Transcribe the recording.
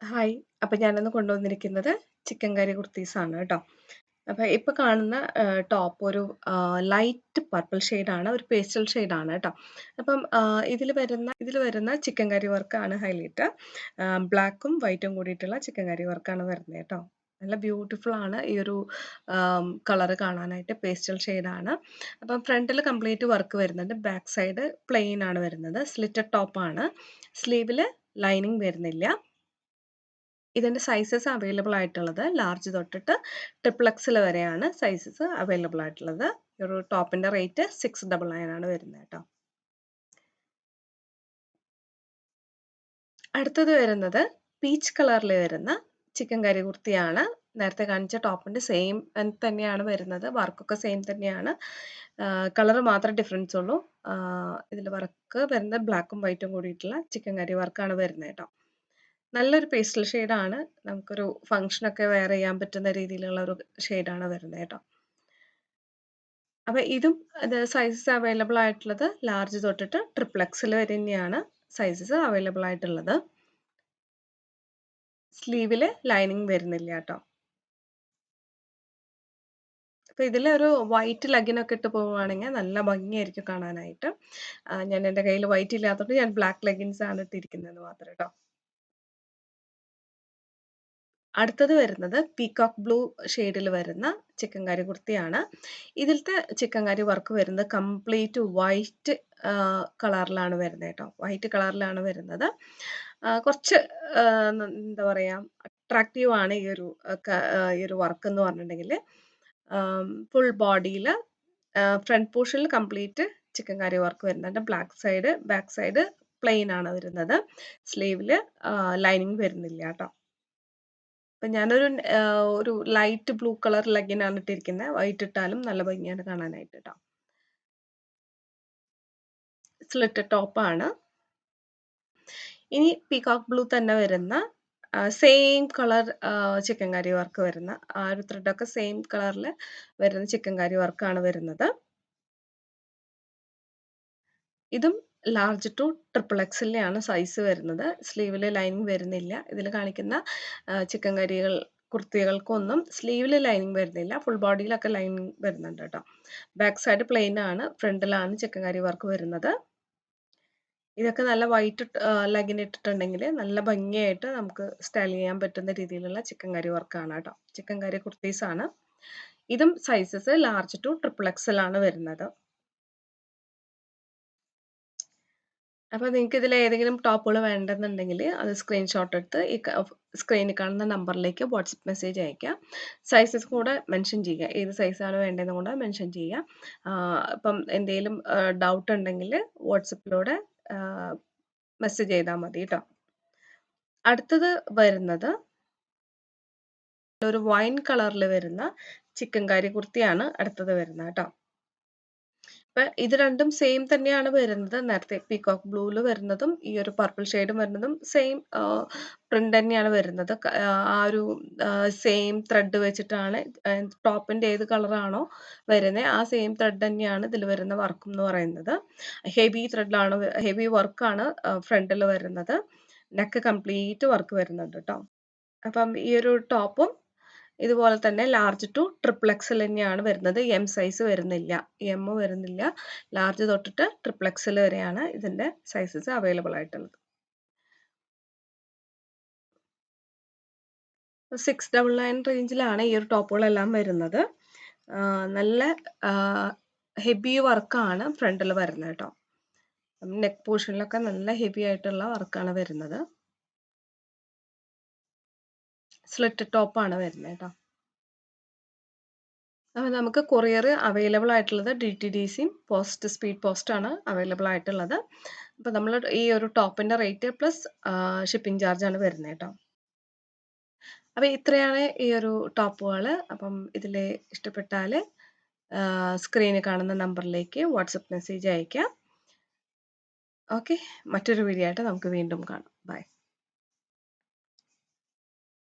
Hi. അപ്പൊ ഞാനിന്ന് കൊണ്ടുവന്നിരിക്കുന്നത് ചിക്കൻ കറി കുർത്തീസാണ് കേട്ടോ. അപ്പൊ ഇപ്പൊ കാണുന്ന ടോപ്പ് ഒരു ലൈറ്റ് പർപ്പിൾ ഷെയ്ഡാണ്, ഒരു പേസ്റ്റൽ ഷെയ്ഡാണ് കേട്ടോ. അപ്പം ഇതിൽ വരുന്ന ചിക്കൻ കറി വർക്കാണ് ഹൈലൈറ്റ്. ബ്ലാക്കും വൈറ്റും കൂടിയിട്ടുള്ള ചിക്കൻ കറി വർക്കാണ് വരുന്നത് കേട്ടോ. നല്ല ബ്യൂട്ടിഫുൾ ആണ് ഈ ഒരു കളർ കാണാനായിട്ട്. പേസ്റ്റൽ ഷെയ്ഡാണ്. അപ്പം ഫ്രണ്ടിൽ കംപ്ലീറ്റ് വർക്ക് വരുന്നുണ്ട്. ബാക്ക് സൈഡ് പ്ലെയിൻ ആണ് വരുന്നത്. സ്ലിറ്റഡ് ടോപ്പാണ്. സ്ലീവിൽ ലൈനിങ് വരുന്നില്ല. ഇതിന്റെ സൈസസ് അവൈലബിൾ ആയിട്ടുള്ളത് ലാർജ് തൊട്ടിട്ട് XXL വരെയാണ് സൈസസ് അവൈലബിൾ ആയിട്ടുള്ളത്. ഈ ഒരു ടോപ്പിന്റെ റേറ്റ് 699 ആണ് വരുന്നത് കേട്ടോ. അടുത്തത് വരുന്നത് പീച്ച് കളറിൽ വരുന്ന ചിക്കൻ കറി കുർത്തിയാണ്. നേരത്തെ കാണിച്ച ടോപ്പിന്റെ സെയിം തന്നെയാണ് വരുന്നത്. വർക്കൊക്കെ സെയിം തന്നെയാണ്. കളർ മാത്രം ഡിഫറൻസ് ഉള്ളൂ. ഇതിൽ വർക്ക് വരുന്നത് ബ്ലാക്കും വൈറ്റും കൂടിയിട്ടുള്ള ചിക്കൻ കറി വർക്കാണ് വരുന്നത് കേട്ടോ. നല്ലൊരു പേസ്റ്റൽ ഷെയ്ഡാണ്. നമുക്കൊരു ഫംഗ്ഷനൊക്കെ വെയർ ചെയ്യാൻ പറ്റുന്ന രീതിയിലുള്ള ഒരു ഷെയ്ഡാണ് വരുന്നത് കേട്ടോ. അപ്പൊ ഇതും സൈസസ് അവൈലബിൾ ആയിട്ടുള്ളത് ലാർജ് തൊട്ടിട്ട് XXL വരെ തന്നെയാണ് സൈസസ് അവൈലബിൾ ആയിട്ടുള്ളത്. സ്ലീവില് ലൈനിങ് വരുന്നില്ല കേട്ടോ. അപ്പൊ ഇതിലൊരു വൈറ്റ് ലഗിനൊക്കെ ഇട്ട് പോവുകയാണെങ്കിൽ നല്ല ഭംഗിയായിരിക്കും കാണാനായിട്ട്. ഞാൻ എൻ്റെ കയ്യിൽ വൈറ്റ് ഇല്ലാത്തതുകൊണ്ട് ഞാൻ ബ്ലാക്ക് ലെഗിൻസ് ആണ് ഇട്ടിരിക്കുന്നത് മാത്രം കേട്ടോ. അടുത്തത് വരുന്നത് പീകോക്ക് ബ്ലൂ ഷെയ്ഡിൽ വരുന്ന ചിക്കൻ കറി കുർത്തിയാണ്. ഇതിലത്തെ ചിക്കൻ കറി വർക്ക് വരുന്നത് കംപ്ലീറ്റ് വൈറ്റ് കളറിലാണ് വരുന്നത് കേട്ടോ. വൈറ്റ് കളറിലാണ് വരുന്നത്. കുറച്ച് എന്താ പറയാ, അട്രാക്റ്റീവ് ആണ് ഈ ഒരു വർക്ക് എന്ന് പറഞ്ഞിട്ടുണ്ടെങ്കിൽ. ഫുൾ ബോഡിയിൽ ഫ്രണ്ട് പോർഷനിൽ കംപ്ലീറ്റ് ചിക്കൻ കറി വർക്ക് വരുന്നുണ്ട്. ബാക്ക് സൈഡ് പ്ലെയിൻ ആണ് വരുന്നത്. സ്ലീവിൽ ലൈനിങ് വരുന്നില്ല കേട്ടോ. അപ്പൊ ഒരു ലൈറ്റ് ബ്ലൂ കളർ ലെഗിനാണ് ഇട്ടിരിക്കുന്നത്. വൈറ്റ് ഇട്ടാലും നല്ല ഭംഗിയാണ് കാണാനായിട്ട് കേട്ടോ. സ്ലിറ്റ് ടോപ്പാണ്. ഇനി പീകോക്ക് ബ്ലൂ തന്നെ വരുന്ന സെയിം കളർ ചിക്കൻ കറി വർക്ക് വരുന്ന ആ ഒരു ത്രെഡൊക്കെ സെയിം കളറിൽ വരുന്ന ചിക്കൻ കറി വർക്കാണ് വരുന്നത്. ഇതും ലാർജ് ടു XXL ആണ് സൈസ് വരുന്നത്. സ്ലീവിൽ ലൈനിങ് വരുന്നില്ല. ഇതിൽ കാണിക്കുന്ന ചിക്കൻ കുർത്തികൾക്കൊന്നും സ്ലീവിൽ ലൈനിങ് വരുന്നില്ല. ഫുൾ ബോഡിയിലൊക്കെ ലൈനിങ് വരുന്നുണ്ട് കേട്ടോ. ബാക്ക് സൈഡ് പ്ലെയിൻ ആണ്. ഫ്രണ്ടിലാണ് ചിക്കൻ കറി വർക്ക് വരുന്നത്. ഇതൊക്കെ നല്ല വൈറ്റ് ലെഗിൻ ഇട്ടിട്ടുണ്ടെങ്കിൽ നല്ല ഭംഗിയായിട്ട് നമുക്ക് സ്റ്റൈൽ ചെയ്യാൻ പറ്റുന്ന രീതിയിലുള്ള ചിക്കൻ കറി വർക്കാണ് കേട്ടോ. ചിക്കൻ കറി കുർത്തീസ് ആണ്. ഇതും സൈസസ് ലാർജ് ടു XXL ആണ് വരുന്നത്. അപ്പൊ നിങ്ങൾക്ക് ഇതിൽ ഏതെങ്കിലും ടോപ്പുകൾ വേണ്ടെന്നുണ്ടെങ്കിൽ അത് സ്ക്രീൻഷോട്ട് എടുത്ത് ഈ സ്ക്രീനിൽ കാണുന്ന നമ്പറിലേക്ക് വാട്സപ്പ് മെസ്സേജ് അയക്കുക. സൈസസ് കൂടെ മെൻഷൻ ചെയ്യുക. ഏത് സൈസാണ് വേണ്ടതെന്ന് കൂടെ മെൻഷൻ ചെയ്യുക. ഇപ്പം എന്തെങ്കിലും ഡൗട്ട് ഉണ്ടെങ്കിൽ വാട്സപ്പിലൂടെ മെസ്സേജ് ചെയ്താൽ മതി കേട്ടോ. അടുത്തത് വരുന്നത് ഒരു വൈൻ കളറിൽ വരുന്ന ചിക്കൻ കറി കുർത്തിയാണ് അടുത്തത് വരുന്നത് കേട്ടോ. അപ്പൊ ഇത് രണ്ടും സെയിം തന്നെയാണ് വരുന്നത്. നേരത്തെ പീകോക്ക് ബ്ലൂവിൽ വരുന്നതും ഈ ഒരു പർപ്പിൾ ഷെയ്ഡും വരുന്നതും സെയിം പ്രിന്റ് തന്നെയാണ് വരുന്നത്. ആ ഒരു സെയിം ത്രെഡ് വെച്ചിട്ടാണ് ടോപ്പിന്റെ ഏത് കളറാണോ വരുന്നത് ആ സെയിം ത്രെഡ് തന്നെയാണ് ഇതിൽ വരുന്ന വർക്കും എന്ന് പറയുന്നത്. ഹെവി വർക്കാണ് ഫ്രണ്ടിൽ വരുന്നത്. നെക്ക് കംപ്ലീറ്റ് വർക്ക് വരുന്നുണ്ട് കേട്ടോ. അപ്പം ഈ ഒരു ടോപ്പും ഇതുപോലെ തന്നെ ലാർജ് ടു XXL തന്നെയാണ് വരുന്നത്. എം സൈസ് വരുന്നില്ല. എം വരുന്നില്ല. ലാർജ് തൊട്ടിട്ട് XXL വരെയാണ് ഇതിന്റെ സൈസസ് അവൈലബിൾ ആയിട്ടുള്ളത്. 699 റേഞ്ചിലാണ് ഈ ഒരു ടോപ്പുകളെല്ലാം വരുന്നത്. നല്ല ഹെവി വർക്കാണ് ഫ്രണ്ടിൽ വരുന്നത് കേട്ടോ. നെക്ക് പോർഷനിലൊക്കെ നല്ല ഹെവി ആയിട്ടുള്ള വർക്കാണ് വരുന്നത്. സ്ലിറ്റ് ടോപ്പാണ് വരുന്നത് കേട്ടോ. അപ്പോൾ നമുക്ക് കൊറിയർ അവൈലബിൾ ആയിട്ടുള്ളത് DTDCയും സ്പീഡ് പോസ്റ്റ് ആണ് അവൈലബിൾ ആയിട്ടുള്ളത്. അപ്പോൾ നമ്മൾ ഈ ഒരു ടോപ്പിന്റെ റേറ്റ് പ്ലസ് ഷിപ്പിംഗ് ചാർജ് ആണ് വരുന്നത് കേട്ടോ. അപ്പോൾ ഇത്രയാണ് ഈ ഒരു ടോപ്പുകൾ. അപ്പം ഇതിൽ ഇഷ്ടപ്പെട്ടാൽ സ്ക്രീനിൽ കാണുന്ന നമ്പറിലേക്ക് വാട്സപ്പ് മെസ്സേജ് അയക്കാം. ഓക്കെ, മറ്റൊരു വീഡിയോ ആയിട്ട് നമുക്ക് വീണ്ടും കാണാം. ബൈ.